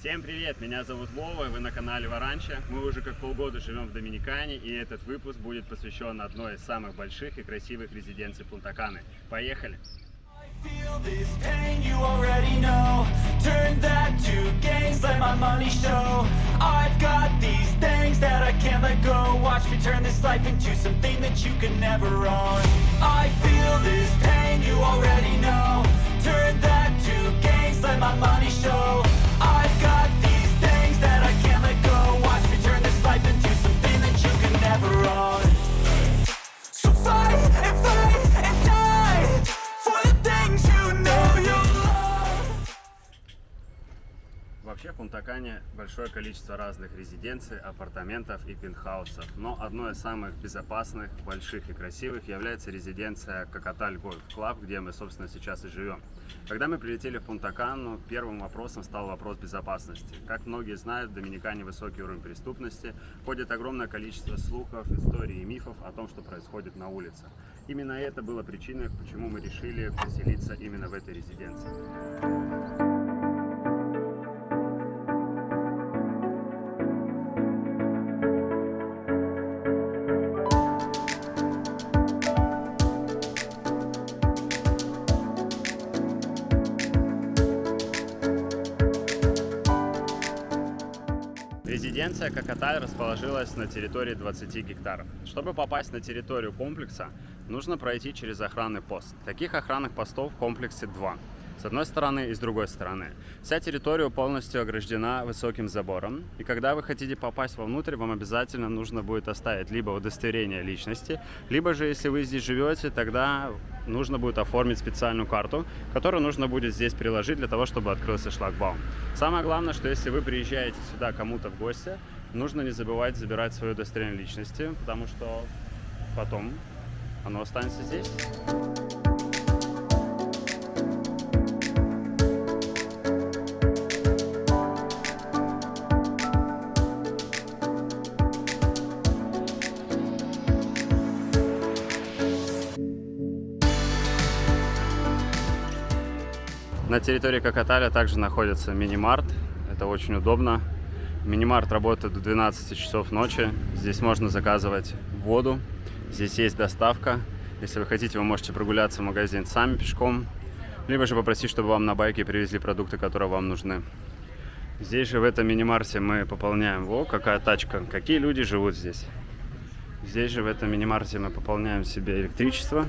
Всем привет, меня зовут Вова, вы на канале Варанча. Мы уже как полгода живем в Доминикане, и этот выпуск будет посвящен одной из самых больших и красивых резиденций Пунта-Каны. Поехали! Feel this pain, you already know. Turn that to gains, let my money show. I've got these things that I can't let go. Watch me turn this life into something that you can never own. I feel this pain, you already know. Turn that to gains, let my money show. I've got these things that I can't let go. Watch me turn this life into something that you can never own. So fight and die for the things you know you love. Вообще в Пунта-Кане большое количество разных резиденций, апартаментов и пентхаусов, но одной из самых безопасных, больших и красивых является резиденция Кокаталь Гольф Клаб, где мы, собственно, сейчас и живем. Когда мы прилетели в Пунта-Кану, первым вопросом стал вопрос безопасности. Как многие знают, в Доминикане высокий уровень преступности, ходит огромное количество слухов, историй и мифов о том, что происходит на улицах. Именно это было причиной, почему мы решили поселиться именно в этой резиденции. Резиденция Кокаталь расположилась на территории 20 гектаров. Чтобы попасть на территорию комплекса, нужно пройти через охранный пост. Таких охранных постов в комплексе 2. С одной стороны и с другой стороны. Вся территория полностью ограждена высоким забором. И когда вы хотите попасть вовнутрь, вам обязательно нужно будет оставить либо удостоверение личности, либо же, если вы здесь живете, тогда нужно будет оформить специальную карту, которую нужно будет здесь приложить для того, чтобы открылся шлагбаум. Самое главное, что если вы приезжаете сюда кому-то в гости, нужно не забывать забирать свое удостоверение личности, потому что потом оно останется здесь. На территории Кокаталя также находится мини-март. Это очень удобно. Мини-март работает до 12 часов ночи. Здесь можно заказывать воду. Здесь есть доставка. Если вы хотите, вы можете прогуляться в магазин сами пешком. Либо же попросить, чтобы вам на байке привезли продукты, которые вам нужны. Здесь же в этом мини-марте мы пополняем. Во, какая тачка. Какие люди живут здесь. Здесь же в этом мини-марте мы пополняем себе электричество.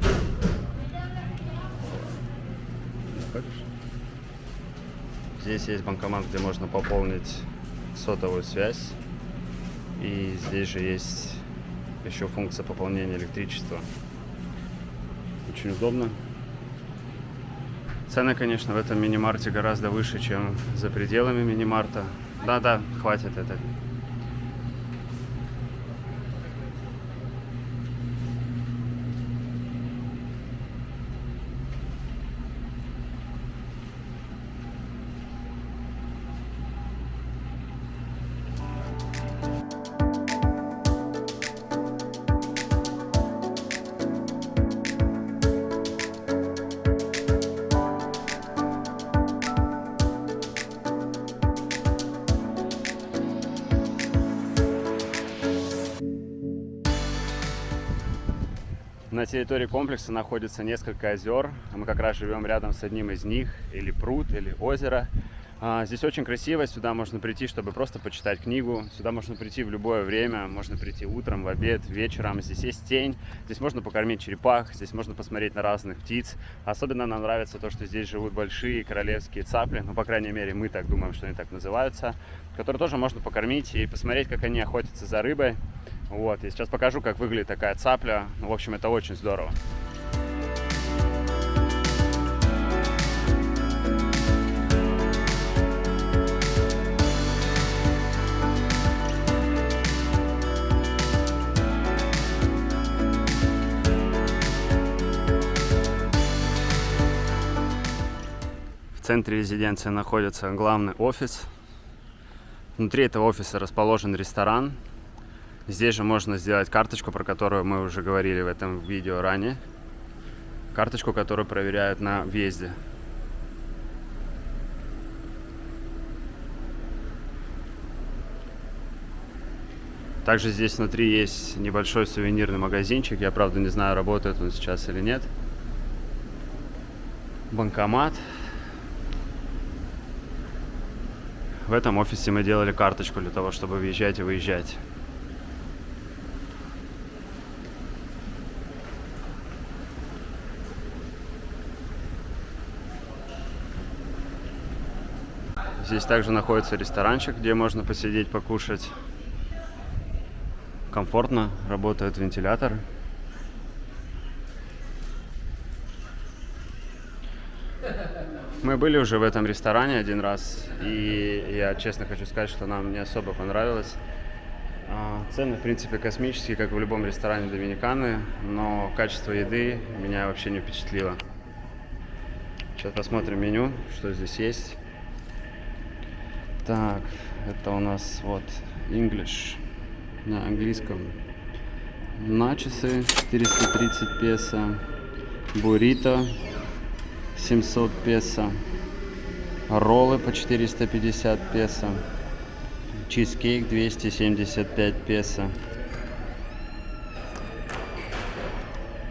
Здесь есть банкомат, где можно пополнить сотовую связь. И здесь же есть еще функция пополнения электричества. Очень удобно. Цены, конечно, в этом мини-марте гораздо выше, чем за пределами мини-марта. Да, хватит это. На территории комплекса находится несколько озер. Мы как раз живем рядом с одним из них, или пруд, или озеро. Здесь очень красиво, сюда можно прийти, чтобы просто почитать книгу. Сюда можно прийти в любое время, можно прийти утром, в обед, вечером. Здесь есть тень, здесь можно покормить черепах, здесь можно посмотреть на разных птиц. Особенно нам нравится то, что здесь живут большие королевские цапли, ну, по крайней мере, мы так думаем, что они так называются, которые тоже можно покормить и посмотреть, как они охотятся за рыбой. Вот, я сейчас покажу, как выглядит такая цапля. Ну, в общем, это очень здорово. В центре резиденции находится главный офис. Внутри этого офиса расположен ресторан. Здесь же можно сделать карточку, про которую мы уже говорили в этом видео ранее. Карточку, которую проверяют на въезде. Также здесь внутри есть небольшой сувенирный магазинчик. Я, правда, не знаю, работает он сейчас или нет. Банкомат. В этом офисе мы делали карточку для того, чтобы въезжать и выезжать. Здесь также находится ресторанчик, где можно посидеть, покушать. Комфортно, работает вентилятор. Мы были уже в этом ресторане один раз, и я честно хочу сказать, что нам не особо понравилось. Цены, в принципе, космические, как в любом ресторане Доминиканы, но качество еды меня вообще не впечатлило. Сейчас посмотрим меню, что здесь есть. Так, это у нас вот English на английском. Начосы 430 песо, буррито 700 песо, роллы по 450 песо, чизкейк 275 песо.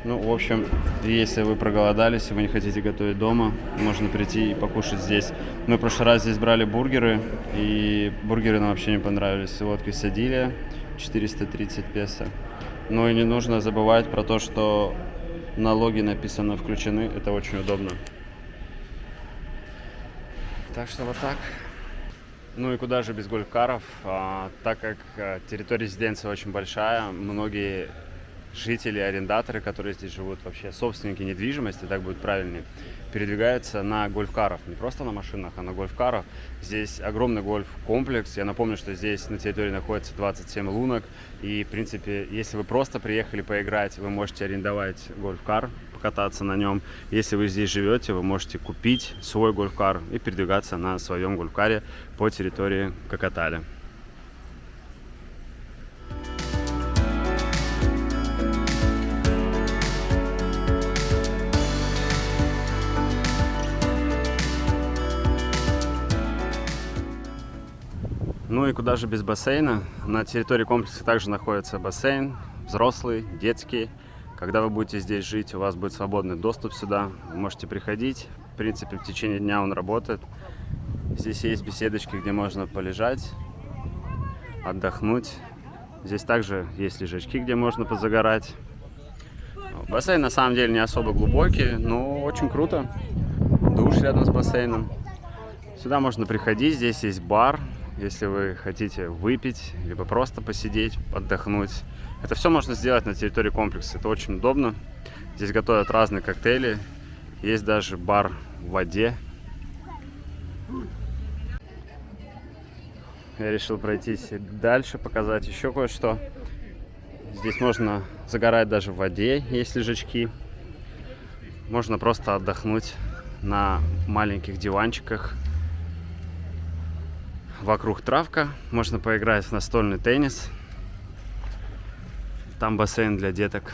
Ну, в общем, если вы проголодались и вы не хотите готовить дома, можно прийти и покушать здесь. Мы в прошлый раз здесь брали бургеры, и бургеры нам вообще не понравились. Вот quesadilla 430 песо. Но и не нужно забывать про то, что налоги написано включены. Это очень удобно. Так что вот так. Ну и куда же без гольф-каров? Так как территория резиденции очень большая, многие жители, арендаторы, которые здесь живут, вообще собственники недвижимости, так будет правильнее, передвигаются на гольф-карах. Не просто на машинах, а на гольф-карах. Здесь огромный гольф-комплекс. Я напомню, что здесь на территории находится 27 лунок. И, в принципе, если вы просто приехали поиграть, вы можете арендовать гольф-кар, покататься на нем. Если вы здесь живете, вы можете купить свой гольф-кар и передвигаться на своем гольф-каре по территории Кокатали. Ну и куда же без бассейна? На территории комплекса также находится бассейн, взрослый, детский. Когда вы будете здесь жить, у вас будет свободный доступ сюда. Вы можете приходить. В принципе, в течение дня он работает. Здесь есть беседочки, где можно полежать, отдохнуть. Здесь также есть лежачки, где можно позагорать. Бассейн на самом деле не особо глубокий, но очень круто. Душ рядом с бассейном. Сюда можно приходить, здесь есть бар. Если вы хотите выпить, либо просто посидеть, отдохнуть. Это все можно сделать на территории комплекса. Это очень удобно. Здесь готовят разные коктейли. Есть даже бар в воде. Я решил пройтись дальше, показать еще кое-что. Здесь можно загорать даже в воде, есть лежачки. Можно просто отдохнуть на маленьких диванчиках. Вокруг травка, можно поиграть в настольный теннис. Там бассейн для деток.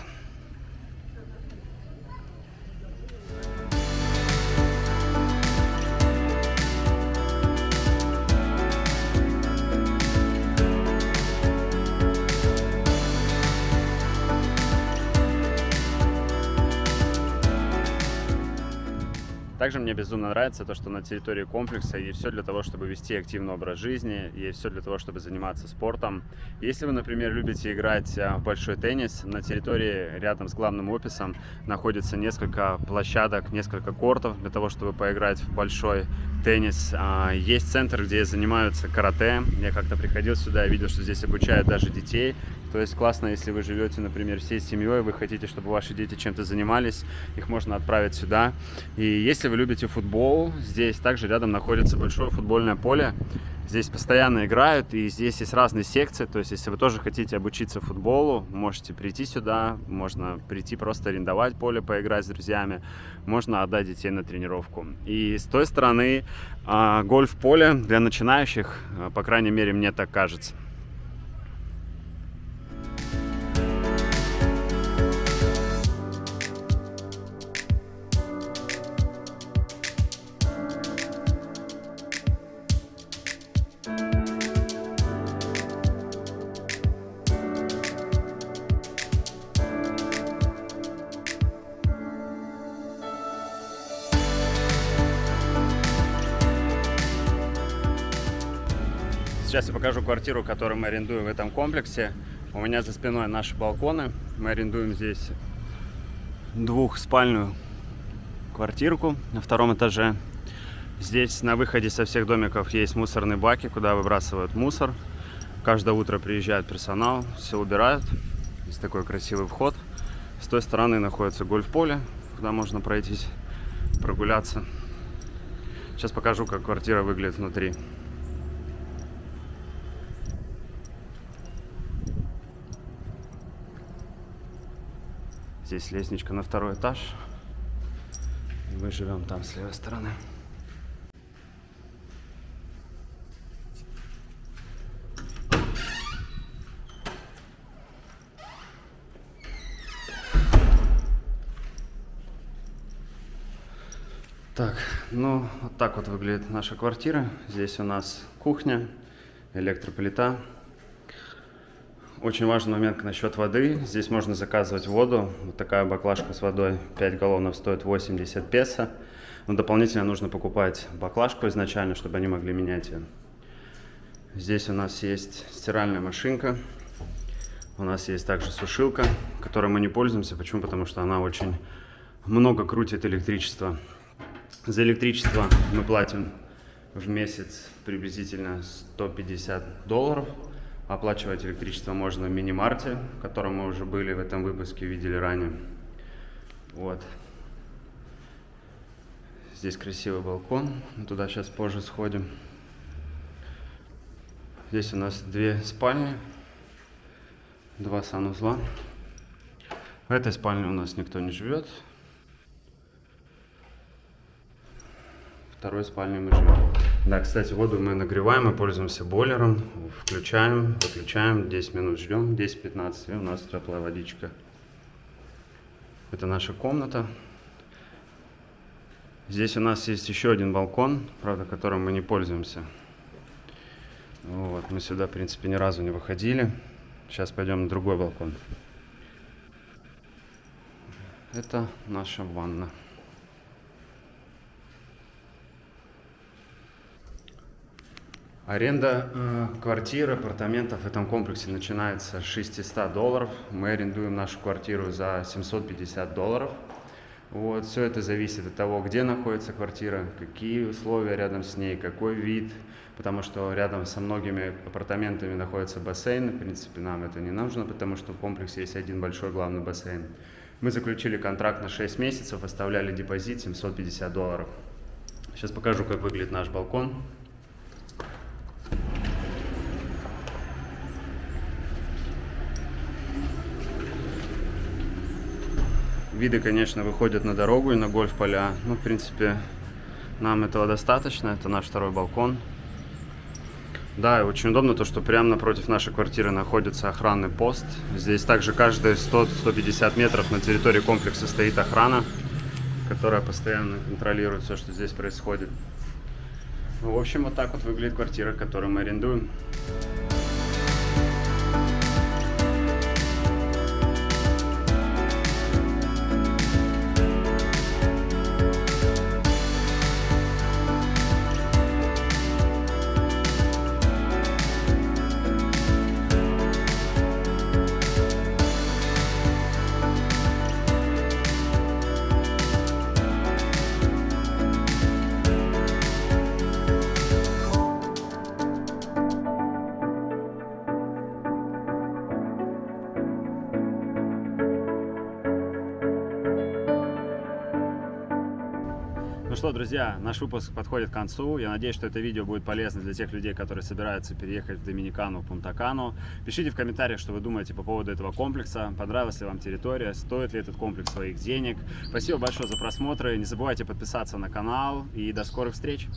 Также мне безумно нравится то, что на территории комплекса есть все для того, чтобы вести активный образ жизни, есть все для того, чтобы заниматься спортом. Если вы, например, любите играть в большой теннис, на территории рядом с главным офисом находится несколько площадок, несколько кортов для того, чтобы поиграть в большой теннис. Есть центр, где занимаются карате. Я как-то приходил сюда и видел, что здесь обучают даже детей. То есть классно, если вы живете, например, всей семьей, вы хотите, чтобы ваши дети чем-то занимались, их можно отправить сюда. И если вы любите футбол, здесь также рядом находится большое футбольное поле. Здесь постоянно играют, и здесь есть разные секции. То есть, если вы тоже хотите обучиться футболу, можете прийти сюда, можно прийти просто арендовать поле, поиграть с друзьями, можно отдать детей на тренировку. И с той стороны гольф-поле для начинающих, по крайней мере, мне так кажется. Сейчас я покажу квартиру, которую мы арендуем в этом комплексе. У меня за спиной наши балконы. Мы арендуем здесь двухспальную квартирку на втором этаже. Здесь на выходе со всех домиков есть мусорные баки, куда выбрасывают мусор. Каждое утро приезжает персонал, все убирают. Здесь такой красивый вход. С той стороны находится гольф-поле, куда можно пройтись, прогуляться. Сейчас покажу, как квартира выглядит внутри. Здесь лестничка на второй этаж. Мы живем там с левой стороны. Так, ну вот так вот выглядит наша квартира. Здесь у нас кухня, электроплита. Очень важный момент насчет воды. Здесь можно заказывать воду. Вот такая баклажка с водой 5 галлонов стоит 80 песо. Но дополнительно нужно покупать баклажку изначально, чтобы они могли менять ее. Здесь у нас есть стиральная машинка. У нас есть также сушилка, которой мы не пользуемся. Почему? Потому что она очень много крутит электричество. За электричество мы платим в месяц приблизительно $150. Оплачивать электричество можно в мини-марте, в котором мы уже были в этом выпуске, видели ранее. Вот. Здесь красивый балкон. Туда сейчас позже сходим. Здесь у нас 2 спальни, 2 санузла. В этой спальне у нас никто не живет. Второй спальне мы живем. Да, кстати, воду мы нагреваем, мы пользуемся бойлером. Включаем, выключаем, 10 минут ждем, 10-15, и у нас теплая водичка. Это наша комната. Здесь у нас есть еще один балкон, правда, которым мы не пользуемся. Вот, мы сюда, в принципе, ни разу не выходили. Сейчас пойдем на другой балкон. Это наша ванна. Аренда квартир, апартаментов в этом комплексе начинается с $600. Мы арендуем нашу квартиру за $750. Вот, все это зависит от того, где находится квартира, какие условия рядом с ней, какой вид. Потому что рядом со многими апартаментами находится бассейн. В принципе, нам это не нужно, потому что в комплексе есть один большой главный бассейн. Мы заключили контракт на 6 месяцев, оставляли депозит $750. Сейчас покажу, как выглядит наш балкон. Виды, конечно, выходят на дорогу и на гольф-поля. Ну, в принципе, нам этого достаточно. Это наш второй балкон. Да, и очень удобно то, что прямо напротив нашей квартиры находится охранный пост. Здесь также каждые 100-150 метров на территории комплекса стоит охрана, которая постоянно контролирует все, что здесь происходит. Ну, в общем, вот так вот выглядит квартира, которую мы арендуем. Ну что, друзья, наш выпуск подходит к концу. Я надеюсь, что это видео будет полезно для тех людей, которые собираются переехать в Доминикану, Пунта-Кану. Пишите в комментариях, что вы думаете по поводу этого комплекса. Понравилась ли вам территория, стоит ли этот комплекс своих денег. Спасибо большое за просмотр. Не забывайте подписаться на канал и до скорых встреч!